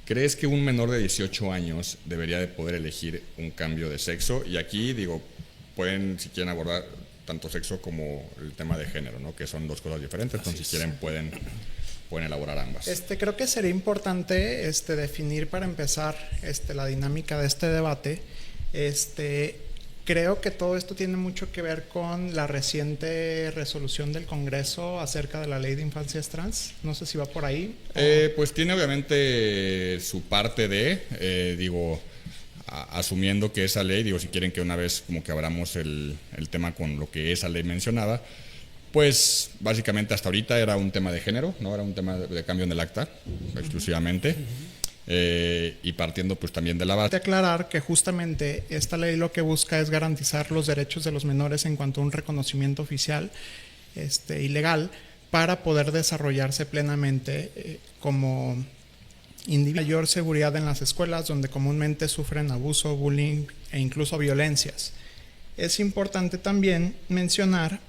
¿crees que un menor de 18 años debería de poder elegir un cambio de sexo? Y aquí, digo, pueden, si quieren abordar tanto sexo como el tema de género, ¿no? Que son dos cosas diferentes, entonces si quieren pueden elaborar ambas. Creo que sería importante definir para empezar la dinámica de este debate. Creo que todo esto tiene mucho que ver con la reciente resolución del Congreso acerca de la ley de infancias trans. No sé si va por ahí. Pues tiene obviamente su parte de, asumiendo que esa ley, si quieren que una vez como que abramos el tema con lo que esa ley mencionaba, pues básicamente hasta ahorita era un tema de género, no era un tema de cambio en el acta exclusivamente. Y partiendo pues también de la base. De aclarar que justamente esta ley lo que busca es garantizar los derechos de los menores en cuanto a un reconocimiento oficial y legal para poder desarrollarse plenamente como individuo. Mayor seguridad en las escuelas donde comúnmente sufren abuso, bullying e incluso violencias. Es importante también mencionar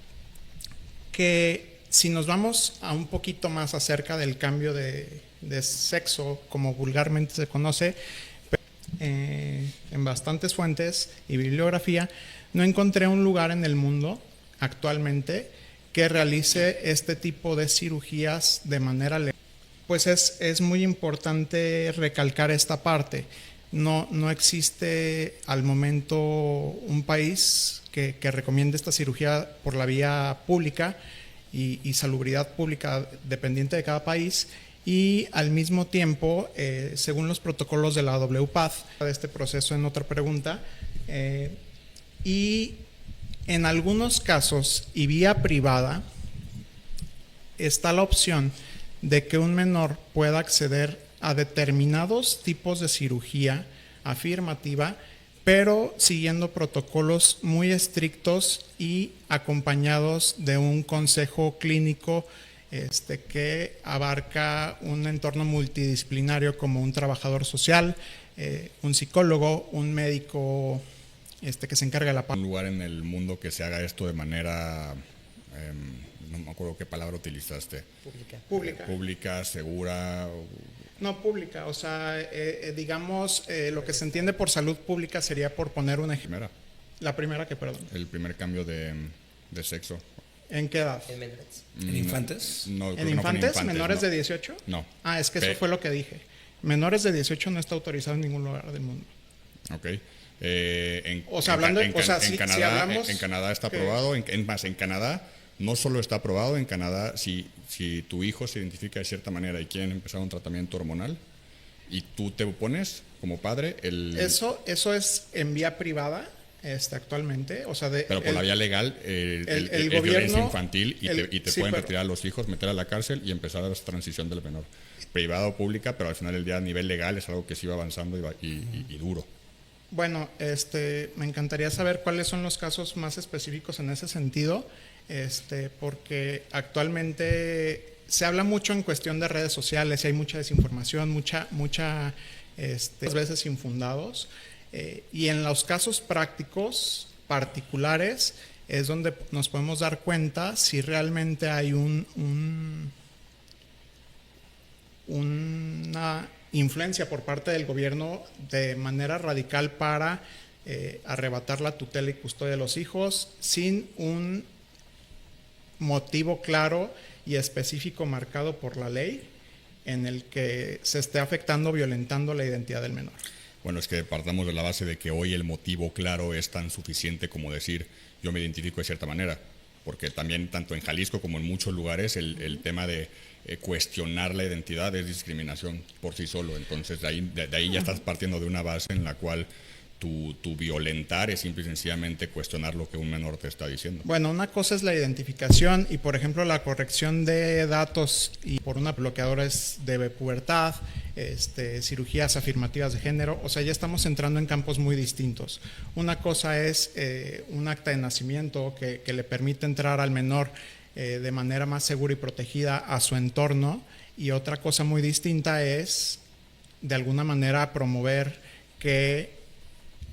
que si nos vamos a un poquito más acerca del cambio de sexo, como vulgarmente se conoce, en bastantes fuentes y bibliografía, no encontré un lugar en el mundo actualmente que realice este tipo de cirugías de manera legal. Pues es muy importante recalcar esta parte. No existe al momento un país que recomiende esta cirugía por la vía pública y salubridad pública dependiente de cada país. Y al mismo tiempo, según los protocolos de la WPATH, de este proceso en otra pregunta, y en algunos casos y vía privada, está la opción de que un menor pueda acceder a determinados tipos de cirugía afirmativa, pero siguiendo protocolos muy estrictos y acompañados de un consejo clínico que abarca un entorno multidisciplinario como un trabajador social, un psicólogo, un médico que se encarga de la parte. Un lugar en el mundo que se haga esto de manera, no me acuerdo qué palabra utilizaste. Pública. Pública, segura. No pública, o sea, digamos, lo que se entiende por salud pública sería, por poner un ejemplo. La primera que, perdón. El primer cambio de sexo. ¿En qué edad? ¿En infantes? No, ¿En infantes? ¿Menores de 18? No. Ah, es que eso fue lo que dije. Menores de 18 no está autorizado en ningún lugar del mundo. Ok. En Canadá está aprobado. En Canadá no solo está aprobado, en Canadá si tu hijo se identifica de cierta manera y quieren empezar un tratamiento hormonal y tú te opones como padre, Eso es en vía privada. Actualmente, o sea, pero por la vía legal el gobierno, violencia infantil y te sí, pueden retirar a los hijos, meter a la cárcel y empezar la transición del menor, privada o pública, pero al final del día a nivel legal es algo que sí va avanzando y duro. Bueno, me encantaría saber cuáles son los casos más específicos en ese sentido, porque actualmente se habla mucho en cuestión de redes sociales y hay mucha desinformación, muchas veces infundados. Y en los casos prácticos, particulares, es donde nos podemos dar cuenta si realmente hay una influencia por parte del gobierno de manera radical para arrebatar la tutela y custodia de los hijos sin un motivo claro y específico marcado por la ley en el que se esté afectando o violentando la identidad del menor. Bueno, es que partamos de la base de que hoy el motivo claro es tan suficiente como decir yo me identifico de cierta manera, porque también tanto en Jalisco como en muchos lugares el tema de cuestionar la identidad es discriminación por sí solo, entonces de ahí ya estás partiendo de una base en la cual tu violentar es simple y sencillamente cuestionar lo que un menor te está diciendo. Bueno, una cosa es la identificación y, por ejemplo, la corrección de datos y por una bloqueadora es de pubertad, cirugías afirmativas de género, o sea, ya estamos entrando en campos muy distintos. Una cosa es un acta de nacimiento que le permite entrar al menor de manera más segura y protegida a su entorno, y otra cosa muy distinta es, de alguna manera, promover que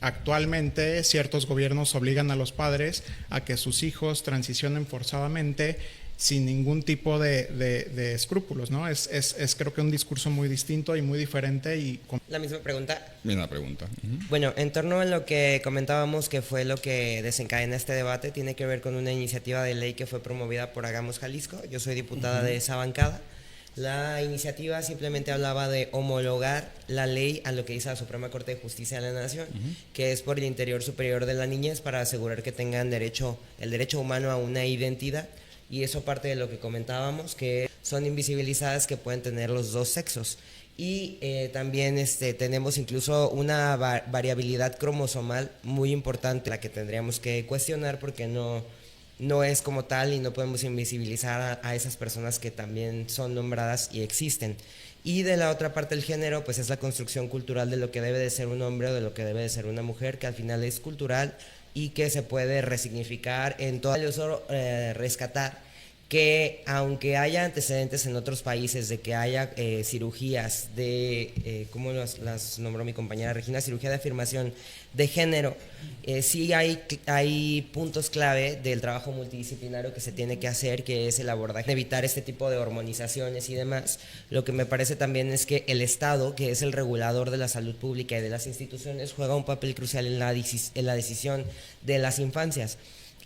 actualmente ciertos gobiernos obligan a los padres a que sus hijos transicionen forzadamente sin ningún tipo de escrúpulos, ¿no? Es creo que un discurso muy distinto y muy diferente. La misma pregunta. Misma pregunta. Bueno, en torno a lo que comentábamos que fue lo que desencadena este debate, tiene que ver con una iniciativa de ley que fue promovida por Hagamos Jalisco. Yo soy diputada de esa bancada. La iniciativa simplemente hablaba de homologar la ley a lo que dice la Suprema Corte de Justicia de la Nación, que es por el interior superior de la niñez, para asegurar que tengan el derecho humano a una identidad. Y eso parte de lo que comentábamos, que son invisibilizadas, que pueden tener los dos sexos. Y también tenemos incluso una variabilidad cromosomal muy importante, la que tendríamos que cuestionar, porque no es como tal y no podemos invisibilizar a esas personas que también son nombradas y existen. Y de la otra parte, el género, pues es la construcción cultural de lo que debe de ser un hombre o de lo que debe de ser una mujer, que al final es cultural y que se puede resignificar en todo. Yo solo rescatar que aunque haya antecedentes en otros países de que haya cirugías de, ¿cómo las nombró mi compañera Regina? Cirugía de afirmación de género, sí hay puntos clave del trabajo multidisciplinario que se tiene que hacer, que es el abordaje, evitar este tipo de hormonizaciones y demás. Lo que me parece también es que el Estado, que es el regulador de la salud pública y de las instituciones, juega un papel crucial en la decisión de las infancias.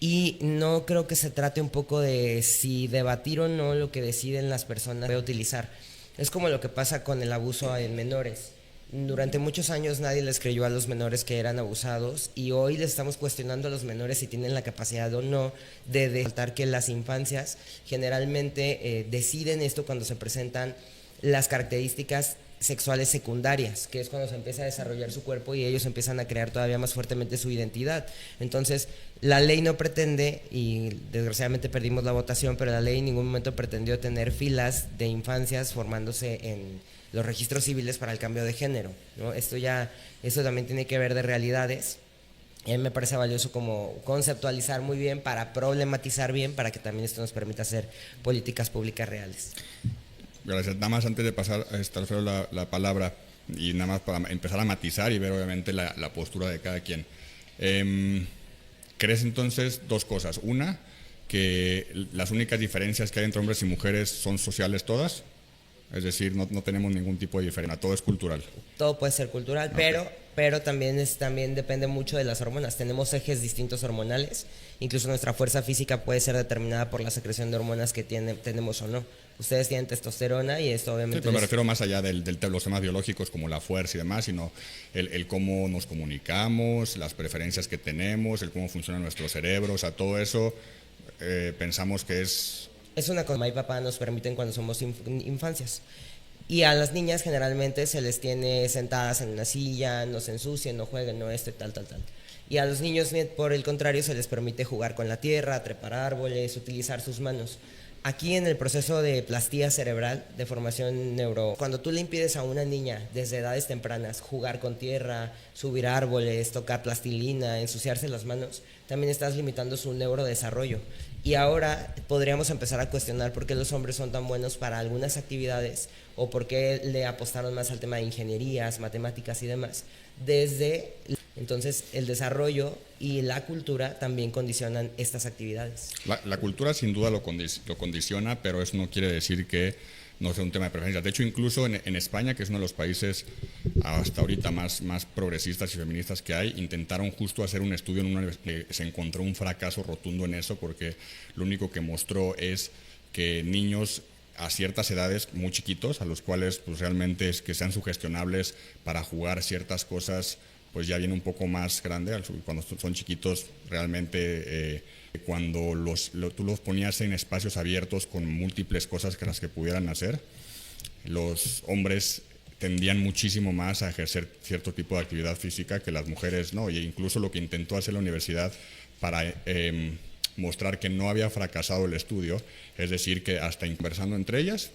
Y no creo que se trate un poco de si debatir o no lo que deciden las personas de utilizar. Es como lo que pasa con el abuso en menores. Durante muchos años nadie les creyó a los menores que eran abusados, y hoy les estamos cuestionando a los menores si tienen la capacidad o no de resaltar que las infancias generalmente deciden esto cuando se presentan las características sexuales secundarias, que es cuando se empieza a desarrollar su cuerpo y ellos empiezan a crear todavía más fuertemente su identidad. Entonces, la ley no pretende, y desgraciadamente perdimos la votación, pero la ley en ningún momento pretendió tener filas de infancias formándose en los registros civiles para el cambio de género, ¿no? Esto también tiene que ver de realidades. Y a mí me parece valioso como conceptualizar muy bien para problematizar bien, para que también esto nos permita hacer políticas públicas reales. Gracias. Nada más antes de pasar a Alfredo la palabra, y nada más para empezar a matizar y ver obviamente la postura de cada quien. ¿Crees entonces dos cosas? Una, que las únicas diferencias que hay entre hombres y mujeres son sociales todas, es decir, no tenemos ningún tipo de diferencia, todo es cultural. Todo puede ser cultural, okay. pero también depende mucho de las hormonas. Tenemos ejes distintos hormonales, incluso nuestra fuerza física puede ser determinada por la secreción de hormonas que tenemos o no. Ustedes tienen testosterona y esto obviamente... Sí, pero me refiero más allá de los temas biológicos como la fuerza y demás, sino el cómo nos comunicamos, las preferencias que tenemos, el cómo funciona nuestro cerebro, o sea, todo eso pensamos que es... Es una cosa que mamá y papá nos permiten cuando somos infancias. Y a las niñas generalmente se les tiene sentadas en una silla, no se ensucien, no jueguen, no esto y tal. Y a los niños, por el contrario, se les permite jugar con la tierra, trepar árboles, utilizar sus manos. Aquí en el proceso de plastía cerebral, de formación cuando tú le impides a una niña desde edades tempranas jugar con tierra, subir árboles, tocar plastilina, ensuciarse las manos, también estás limitando su neurodesarrollo. Y ahora podríamos empezar a cuestionar por qué los hombres son tan buenos para algunas actividades o por qué le apostaron más al tema de ingenierías, matemáticas y demás. Entonces, el desarrollo y la cultura también condicionan estas actividades. La cultura sin duda lo condiciona, pero eso no quiere decir que no sea un tema de preferencia. De hecho, incluso en España, que es uno de los países hasta ahorita más progresistas y feministas que hay, intentaron justo hacer un estudio en una universidad que se encontró un fracaso rotundo en eso, porque lo único que mostró es que niños a ciertas edades muy chiquitos, a los cuales pues realmente es que sean sugestionables para jugar ciertas cosas, pues ya viene un poco más grande. Cuando son chiquitos realmente cuando tú los ponías en espacios abiertos con múltiples cosas que las que pudieran hacer, los hombres tendían muchísimo más a ejercer cierto tipo de actividad física que las mujeres no. Y incluso lo que intentó hacer la universidad para mostrar que no había fracasado el estudio, es decir, que hasta conversando entre ellas,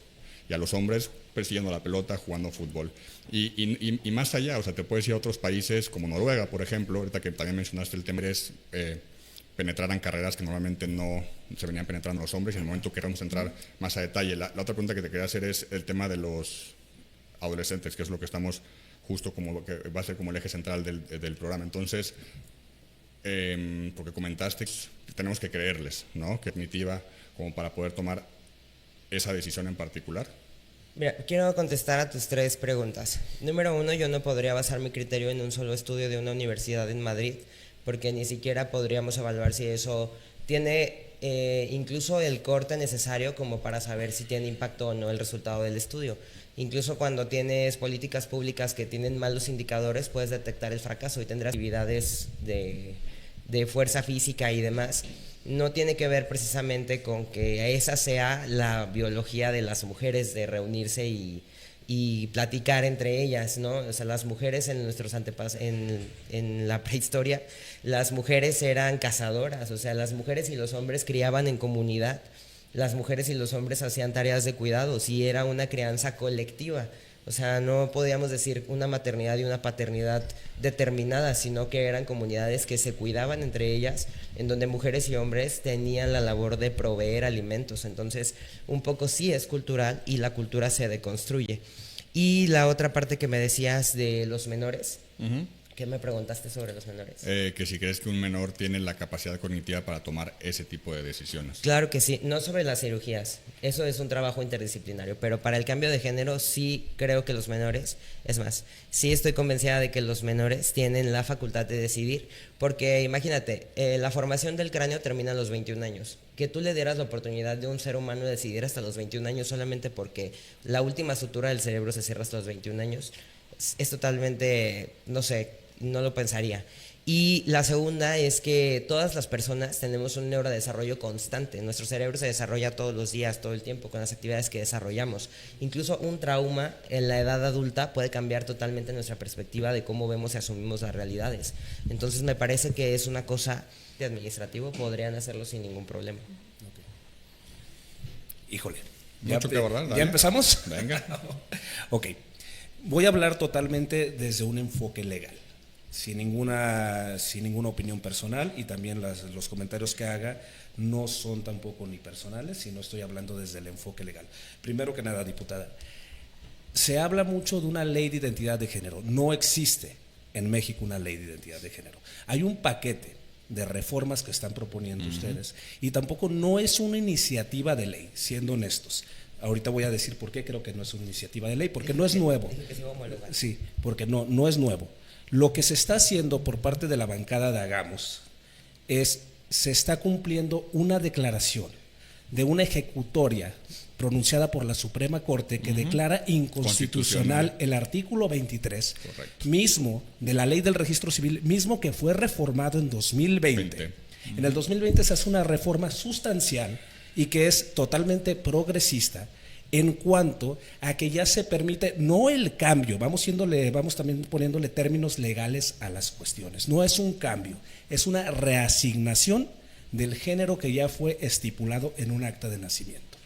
y a los hombres persiguiendo la pelota, jugando fútbol. Y más allá, o sea, te puedes ir a otros países como Noruega, por ejemplo, ahorita que también mencionaste el tema, es penetrar en carreras que normalmente no se venían penetrando los hombres, y en el momento queremos entrar más a detalle. La otra pregunta que te quería hacer es el tema de los adolescentes, que es lo que estamos justo como que va a ser como el eje central del programa. Entonces, porque comentaste que tenemos que creerles, ¿no? Que en definitiva como para poder tomar esa decisión en particular? Mira, quiero contestar a tus 3 preguntas. Número 1, yo no podría basar mi criterio en un solo estudio de una universidad en Madrid, porque ni siquiera podríamos evaluar si eso tiene incluso el corte necesario como para saber si tiene impacto o no el resultado del estudio. Incluso cuando tienes políticas públicas que tienen malos indicadores, puedes detectar el fracaso y tendrás actividades de fuerza física y demás. No tiene que ver precisamente con que esa sea la biología de las mujeres, de reunirse y platicar entre ellas, ¿no? O sea, las mujeres en nuestros antepasados, en la prehistoria, las mujeres eran cazadoras, o sea, las mujeres y los hombres criaban en comunidad, las mujeres y los hombres hacían tareas de cuidados y era una crianza colectiva. O sea, no podíamos decir una maternidad y una paternidad determinadas, sino que eran comunidades que se cuidaban entre ellas, en donde mujeres y hombres tenían la labor de proveer alimentos. Entonces, un poco sí es cultural y la cultura se deconstruye. Y la otra parte que me decías de los menores, ¿qué me preguntaste sobre los menores? Que si crees que un menor tiene la capacidad cognitiva para tomar ese tipo de decisiones. Claro que sí, no sobre las cirugías, eso es un trabajo interdisciplinario, pero para el cambio de género sí creo que los menores, es más, sí estoy convencida de que los menores tienen la facultad de decidir, porque imagínate, la formación del cráneo termina a los 21 años, que tú le dieras la oportunidad de un ser humano decidir hasta los 21 años solamente porque la última sutura del cerebro se cierra hasta los 21 años, es totalmente, no sé, no lo pensaría. Y la segunda es que todas las personas tenemos un neurodesarrollo constante. Nuestro cerebro se desarrolla todos los días, todo el tiempo, con las actividades que desarrollamos. Incluso un trauma en la edad adulta puede cambiar totalmente nuestra perspectiva de cómo vemos y asumimos las realidades. Entonces me parece que es una cosa de administrativo, podrían hacerlo sin ningún problema. Híjole. Mucho que abordar, ¿Ya empezamos? Venga. Ok. Voy a hablar totalmente desde un enfoque legal. Sin ninguna opinión personal, y también los comentarios que haga no son tampoco ni personales, sino estoy hablando desde el enfoque legal. Primero que nada, diputada, se habla mucho de una ley de identidad de género. No existe en México una ley de identidad de género. Hay un paquete de reformas que están proponiendo ustedes y tampoco no es una iniciativa de ley, siendo honestos. Ahorita voy a decir por qué creo que no es una iniciativa de ley, porque no es nuevo. Sí, porque no es nuevo. Lo que se está haciendo por parte de la bancada de Hagamos se está cumpliendo una declaración de una ejecutoria pronunciada por la Suprema Corte que declara inconstitucional el artículo 23, mismo de la Ley del Registro Civil, mismo que fue reformado en 2020. En el 2020 se hace una reforma sustancial y que es totalmente progresista, en cuanto a que ya se permite, no el cambio, vamos también poniéndole términos legales a las cuestiones, no es un cambio, es una reasignación del género que ya fue estipulado en un acta de nacimiento.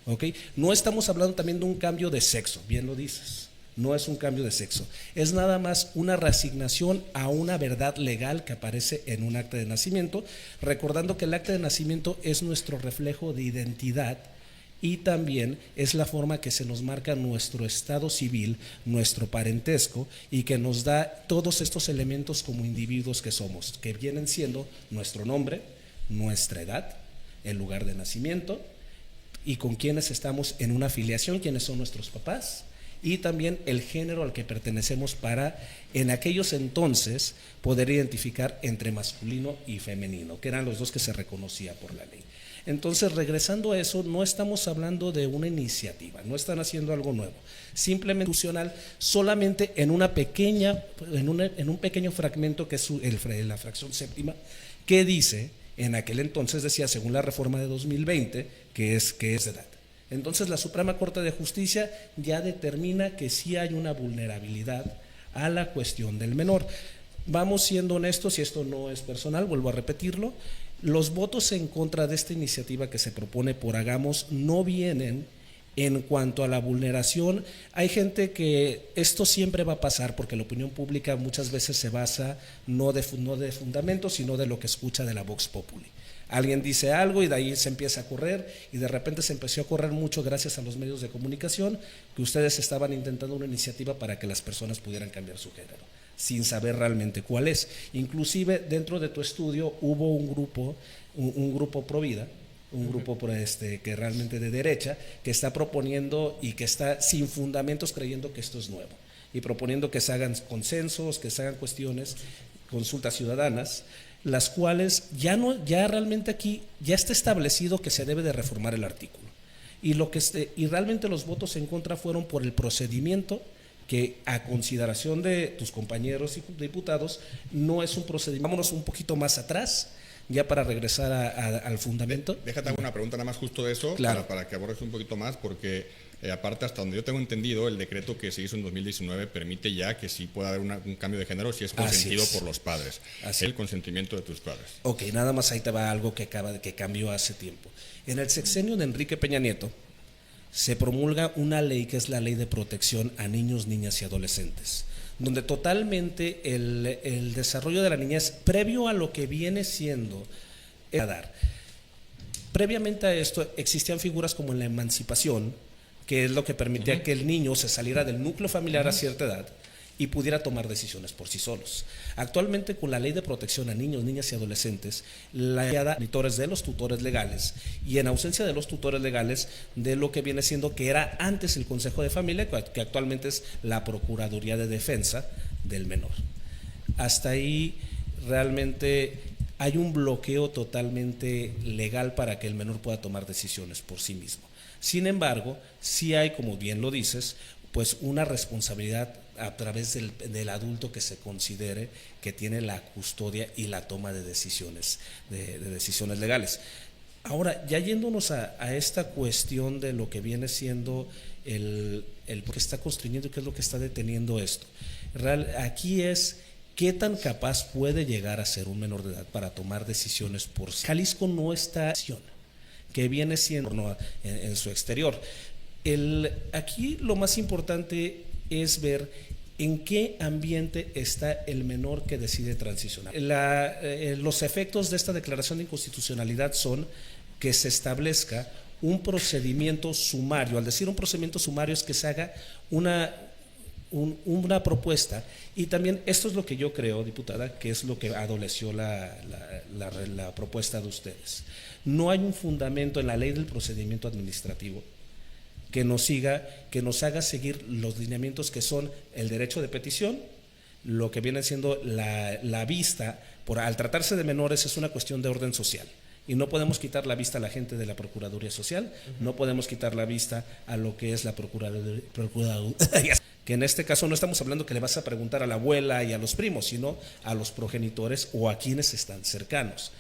¿Okay? No estamos hablando también de un cambio de sexo, bien lo dices, no es un cambio de sexo, es nada más una reasignación a una verdad legal que aparece en un acta de nacimiento, recordando que el acta de nacimiento es nuestro reflejo de identidad y también es la forma que se nos marca nuestro estado civil, nuestro parentesco, y que nos da todos estos elementos como individuos que somos, que vienen siendo nuestro nombre, nuestra edad, el lugar de nacimiento y con quienes estamos en una afiliación, quiénes son nuestros papás, y también el género al que pertenecemos para en aquellos entonces poder identificar entre masculino y femenino, que eran los dos que se reconocía por la ley. Entonces, regresando a eso, no estamos hablando de una iniciativa, no están haciendo algo nuevo, simplemente institucional, solamente en una pequeña, en un pequeño fragmento que es la fracción séptima, que dice, en aquel entonces decía, según la reforma de 2020, que es de edad. Entonces, la Suprema Corte de Justicia ya determina que sí hay una vulnerabilidad a la cuestión del menor. Vamos siendo honestos, y esto no es personal, vuelvo a repetirlo, los votos en contra de esta iniciativa que se propone por Hagamos no vienen en cuanto a la vulneración. Hay gente que esto siempre va a pasar porque la opinión pública muchas veces se basa no de fundamentos, sino de lo que escucha de la Vox Populi. Alguien dice algo y de ahí se empieza a correr, y de repente se empezó a correr mucho gracias a los medios de comunicación, que ustedes estaban intentando una iniciativa para que las personas pudieran cambiar su género, sin saber realmente cuál es. Inclusive dentro de tu estudio hubo un grupo Provida un grupo que realmente de derecha, que está proponiendo y que está sin fundamentos creyendo que esto es nuevo y proponiendo que se hagan consensos, que se hagan cuestiones, consultas ciudadanas, las cuales ya realmente aquí ya está establecido que se debe de reformar el artículo. Y realmente los votos en contra fueron por el procedimiento que, a consideración de tus compañeros y diputados, no es un procedimiento. Vámonos un poquito más atrás, ya para regresar al fundamento. Déjate hacer una pregunta nada más justo de eso, claro, para que abordes un poquito más, porque aparte, hasta donde yo tengo entendido, el decreto que se hizo en 2019 permite ya que sí pueda haber un cambio de género si es consentido por los padres. El consentimiento de tus padres. Ok, nada más ahí te va algo que cambió hace tiempo. En el sexenio de Enrique Peña Nieto se promulga una ley que es la Ley de Protección a Niños, Niñas y Adolescentes, donde totalmente el desarrollo de la niñez, previo a lo que viene siendo dar. Previamente a esto existían figuras como en la emancipación, que es lo que permitía que el niño se saliera del núcleo familiar a cierta edad y pudiera tomar decisiones por sí solos. Actualmente, con la Ley de Protección a Niños, Niñas y Adolescentes, la monitores de los tutores legales, y en ausencia de los tutores legales, de lo que viene siendo que era antes el Consejo de Familia, que actualmente es la Procuraduría de Defensa del Menor. Hasta ahí realmente hay un bloqueo totalmente legal para que el menor pueda tomar decisiones por sí mismo. Sin embargo, sí hay, como bien lo dices, pues una responsabilidad a través del adulto que se considere que tiene la custodia y la toma de decisiones, de decisiones legales. Ahora, ya yéndonos a esta cuestión de lo que viene siendo el que está construyendo y qué es lo que está deteniendo esto. Aquí es qué tan capaz puede llegar a ser un menor de edad para tomar decisiones por sí. Jalisco no está que viene siendo en su exterior. Aquí lo más importante es ver en qué ambiente está el menor que decide transicionar. Los efectos de esta declaración de inconstitucionalidad son que se establezca un procedimiento sumario. Al decir un procedimiento sumario es que se haga una propuesta, y también esto es lo que yo creo, diputada, que es lo que adoleció la propuesta de ustedes. No hay un fundamento en la ley del procedimiento administrativo que nos haga seguir los lineamientos que son el derecho de petición, lo que viene siendo la vista, al tratarse de menores es una cuestión de orden social. Y no podemos quitar la vista a la gente de la Procuraduría Social, no podemos quitar la vista a lo que es la Procuraduría, que en este caso no estamos hablando que le vas a preguntar a la abuela y a los primos, sino a los progenitores o a quienes están cercanos.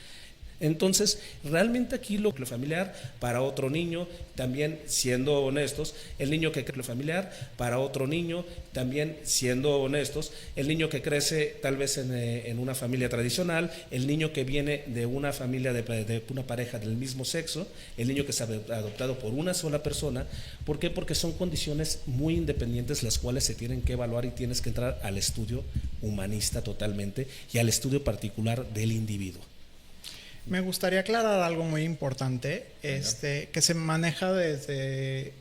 Entonces, realmente aquí lo familiar para otro niño, también siendo honestos, el niño que crece familiar para otro niño, también siendo honestos, el niño que crece tal vez en una familia tradicional, el niño que viene de una familia de una pareja del mismo sexo, el niño que es adoptado por una sola persona. ¿Por qué? Porque son condiciones muy independientes las cuales se tienen que evaluar y tienes que entrar al estudio humanista totalmente y al estudio particular del individuo. Me gustaría aclarar algo muy importante, que se maneja desde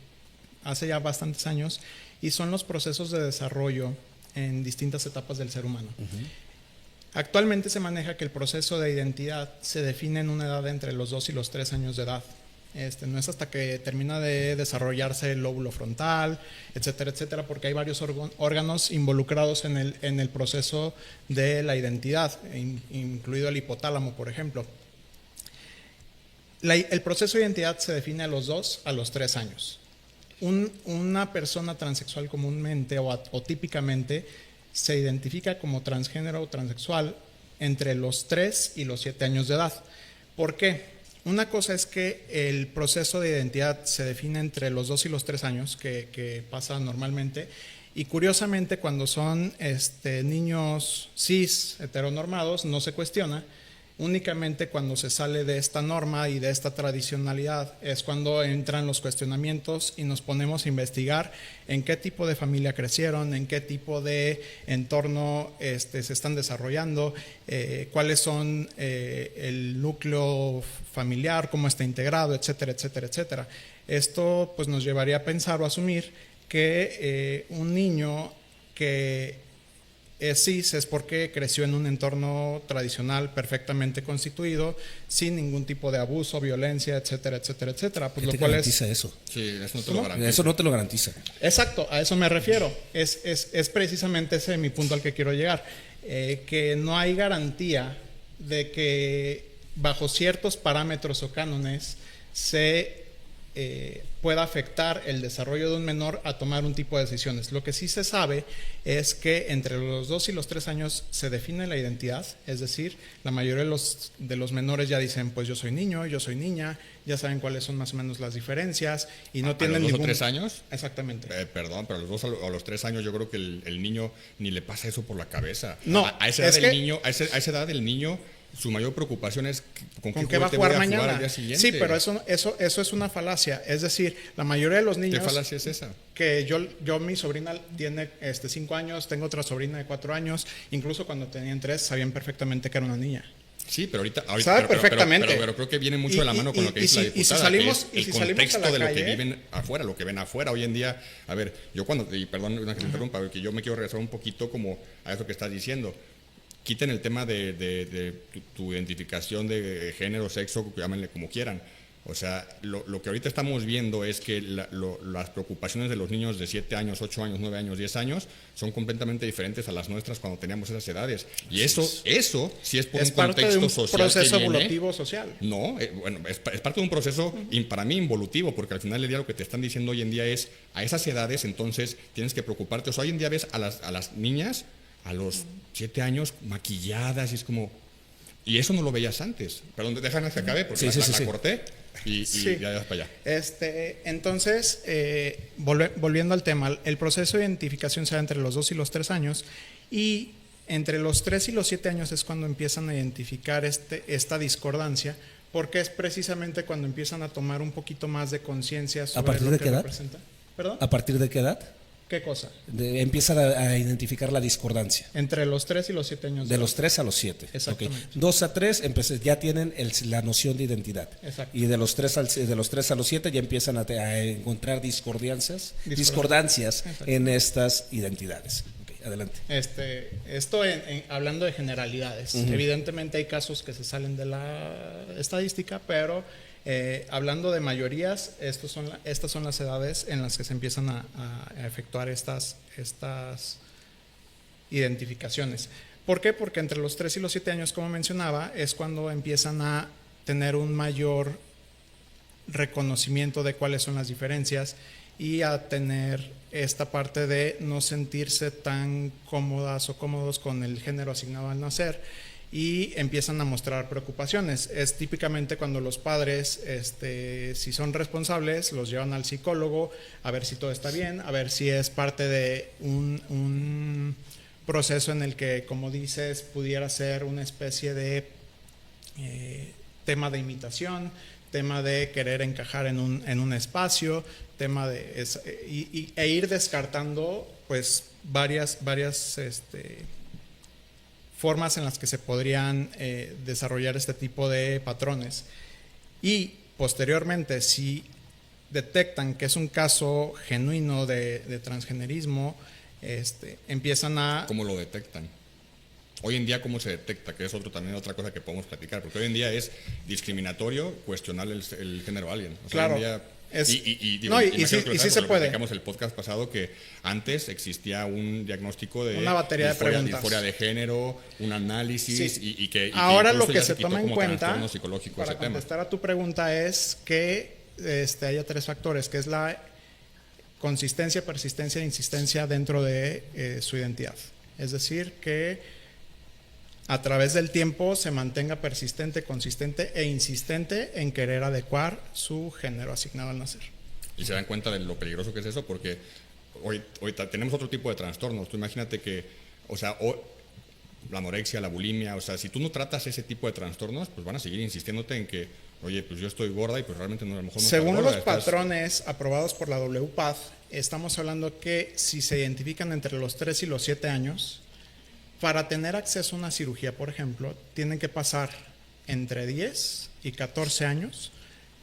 hace ya bastantes años, y son los procesos de desarrollo en distintas etapas del ser humano. Actualmente se maneja que el proceso de identidad se define en una edad entre los 2 y los 3 años de edad. No es hasta que termina de desarrollarse el lóbulo frontal, etcétera, etcétera, porque hay varios órganos involucrados en el proceso de la identidad, incluido el hipotálamo, por ejemplo. El proceso de identidad se define a los 2 a los 3 años. Una persona transexual comúnmente o típicamente se identifica como transgénero o transexual entre los 3 y los 7 años de edad. ¿Por qué? Una cosa es que el proceso de identidad se define entre los 2 y los 3 años, que pasa normalmente, y curiosamente cuando son niños cis heteronormados no se cuestiona. Únicamente cuando se sale de esta norma y de esta tradicionalidad es cuando entran los cuestionamientos y nos ponemos a investigar en qué tipo de familia crecieron, en qué tipo de entorno se están desarrollando, cuáles son el núcleo familiar, cómo está integrado, etcétera, etcétera, etcétera. Esto pues nos llevaría a pensar o asumir que un niño que es cis es porque creció en un entorno tradicional perfectamente constituido, sin ningún tipo de abuso, violencia, etcétera, etcétera, etcétera. Pues ¿Qué lo te cual garantiza eso? Sí, eso no te lo garantiza. Eso no te lo garantiza. Exacto, a eso me refiero. Es precisamente ese mi punto al que quiero llegar. Que no hay garantía de que bajo ciertos parámetros o cánones se pueda afectar el desarrollo de un menor a tomar un tipo de decisiones. Lo que sí se sabe es que entre los 2 y los 3 años se define la identidad, es decir, la mayoría de los menores ya dicen, pues yo soy niño, yo soy niña, ya saben cuáles son más o menos las diferencias y no tienen ¿A los 2 ningún... o 3 años? Exactamente. Perdón, pero a los 2 o los 3 años yo creo que el niño ni le pasa eso por la cabeza. No, a esa edad es del que- niño, a esa edad del niño, su mayor preocupación es ¿Con qué qué va a juguete jugar voy mañana? al día siguiente. Sí, pero eso es una falacia. Es decir, la mayoría de los ¿Qué niños... falacia es esa? Que yo mi sobrina tiene 5 años, tengo otra sobrina de 4 años, incluso cuando tenían 3 sabían perfectamente que era una niña. Sí, pero ahorita Sabe perfectamente. Pero creo que viene mucho de la mano con lo que dice la diputada, y si que es el salimos contexto a la de lo que calle, viven afuera, lo que ven afuera. Hoy en día, a ver, yo cuando, y perdón que te interrumpa, porque yo me quiero regresar un poquito como a eso que estás diciendo. Quiten el tema de tu identificación de género, sexo, llámenle como quieran. O sea, lo que ahorita estamos viendo es que las preocupaciones de los niños de 7 años, 8 años, 9 años, 10 años son completamente diferentes a las nuestras cuando teníamos esas edades. Y eso sí es por es un parte de contexto un social proceso que viene. evolutivo social. No, bueno, es parte de un proceso para mí involutivo, porque al final del día lo que te están diciendo hoy en día es, a esas edades entonces tienes que preocuparte. O sea, hoy en día ves a las niñas a los 7 años maquilladas y es como... Y eso no lo veías antes. Perdón, déjame que acabe porque la corté y Sí. ya vas para allá. Entonces, volviendo al tema, el proceso de identificación se da entre los 2 y los 3 años y entre los 3 y los 7 años es cuando empiezan a identificar esta discordancia, porque es precisamente cuando empiezan a tomar un poquito más de conciencia sobre partir lo de que qué edad? representa. ¿Perdón? ¿A partir de qué edad? ¿Qué cosa? Empiezan a identificar la discordancia. Entre los 3 y los 7 años. De los 3 a los 7. Exactamente. Okay. 2 a 3 ya tienen la noción de identidad. Exacto. Y de los 3 a los 7 ya empiezan a encontrar discordancias en estas identidades. Okay, adelante. Esto hablando de generalidades. Evidentemente hay casos que se salen de la estadística, pero hablando de mayorías, estas son las edades en las que se empiezan a efectuar estas identificaciones. ¿Por qué? Porque entre los 3 y los 7 años, como mencionaba, es cuando empiezan a tener un mayor reconocimiento de cuáles son las diferencias y a tener esta parte de no sentirse tan cómodas o cómodos con el género asignado al nacer y empiezan a mostrar preocupaciones. Es típicamente cuando los padres, si son responsables, los llevan al psicólogo a ver si todo está bien, a ver si es parte de un proceso en el que, como dices, pudiera ser una especie de tema de imitación, tema de querer encajar en un espacio, tema de e ir descartando pues varias formas en las que se podrían desarrollar este tipo de patrones. Y posteriormente, si detectan que es un caso genuino de transgenerismo, empiezan a... ¿Cómo lo detectan? Hoy en día, ¿cómo se detecta? Que es otra cosa que podemos platicar, porque hoy en día es discriminatorio cuestionar el género alien. O sea, Claro. hoy en día, y sí se puede. Platicamos el podcast pasado que antes existía un diagnóstico de una batería de preguntas, disforia de género, un análisis sí. y que ahora incluso lo que ya se quitó toma en como cuenta trastorno psicológico para ese tema. contestar a tu pregunta es que haya 3 factores, que es la consistencia, persistencia e insistencia dentro de su identidad. Es decir, que a través del tiempo se mantenga persistente, consistente e insistente en querer adecuar su género asignado al nacer. Y se dan cuenta de lo peligroso que es eso, porque hoy tenemos otro tipo de trastornos. Tú imagínate que, o sea, la anorexia, la bulimia, o sea, si tú no tratas ese tipo de trastornos, pues van a seguir insistiéndote en que, oye, pues yo estoy gorda y pues realmente no, a lo mejor no Según estás los gorda, patrones aprobados por la WPATH, estamos hablando que si se identifican entre los 3 y los 7 años, para tener acceso a una cirugía, por ejemplo, tienen que pasar entre 10 y 14 años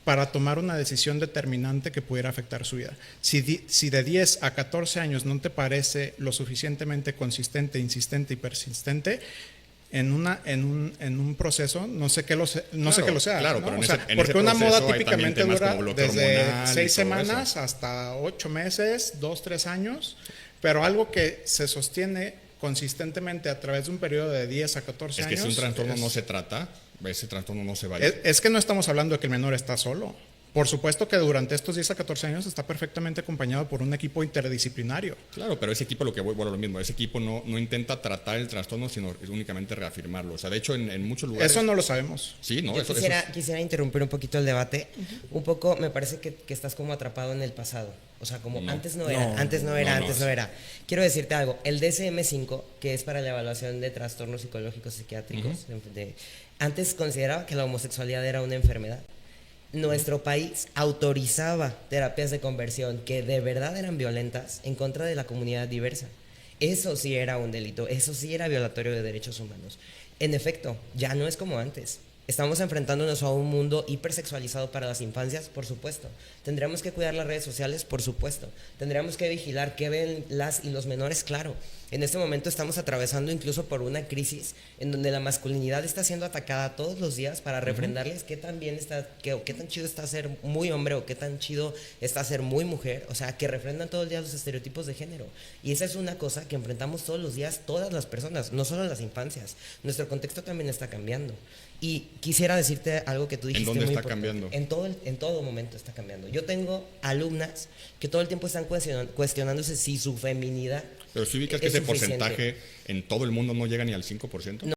para tomar una decisión determinante que pudiera afectar su vida. Si de 10 a 14 años no te parece lo suficientemente consistente, insistente y persistente, en un proceso, no sé qué lo sea. Claro, ¿no? pero O sea, en porque ese una moda proceso hay típicamente también temas dura como bloque desde hormonal y 6 todo semanas eso. hasta 8 meses, 2, 3 años, pero algo que se sostiene consistentemente a través de un periodo de 10 a 14 Es años. que si un trastorno no se trata, ese trastorno no se va a ir. Es que no estamos hablando de que el menor está solo. Por supuesto que durante estos 10 a 14 años está perfectamente acompañado por un equipo interdisciplinario. Claro, pero ese equipo lo mismo, ese equipo no intenta tratar el trastorno, sino únicamente reafirmarlo. O sea, de hecho, en muchos lugares... Eso no lo sabemos. Sí, ¿no? Yo quisiera interrumpir un poquito el debate. Un poco me parece que estás como atrapado en el pasado. O sea, como antes no era. Quiero decirte algo. El DSM-5, que es para la evaluación de trastornos psicológicos psiquiátricos, antes consideraba que la homosexualidad era una enfermedad. Nuestro país autorizaba terapias de conversión que de verdad eran violentas en contra de la comunidad diversa. Eso sí era un delito, eso sí era violatorio de derechos humanos. En efecto, ya no es como antes. Estamos enfrentándonos a un mundo hipersexualizado para las infancias, por supuesto. Tendríamos que cuidar las redes sociales, por supuesto. Tendríamos que vigilar qué ven las y los menores, claro. En este momento estamos atravesando incluso por una crisis en donde la masculinidad está siendo atacada todos los días para refrendarles qué tan bien está, qué tan chido está ser muy hombre o qué tan chido está ser muy mujer. O sea, que refrendan todos los días los estereotipos de género. Y esa es una cosa que enfrentamos todos los días todas las personas, no solo las infancias. Nuestro contexto también está cambiando. Y quisiera decirte algo que tú dijiste. ¿En dónde muy está cambiando? En todo momento está cambiando. Yo tengo alumnas que todo el tiempo están cuestionándose si su feminidad Pero si ubicas que es ese suficiente. porcentaje en todo el mundo no llega ni al 5%.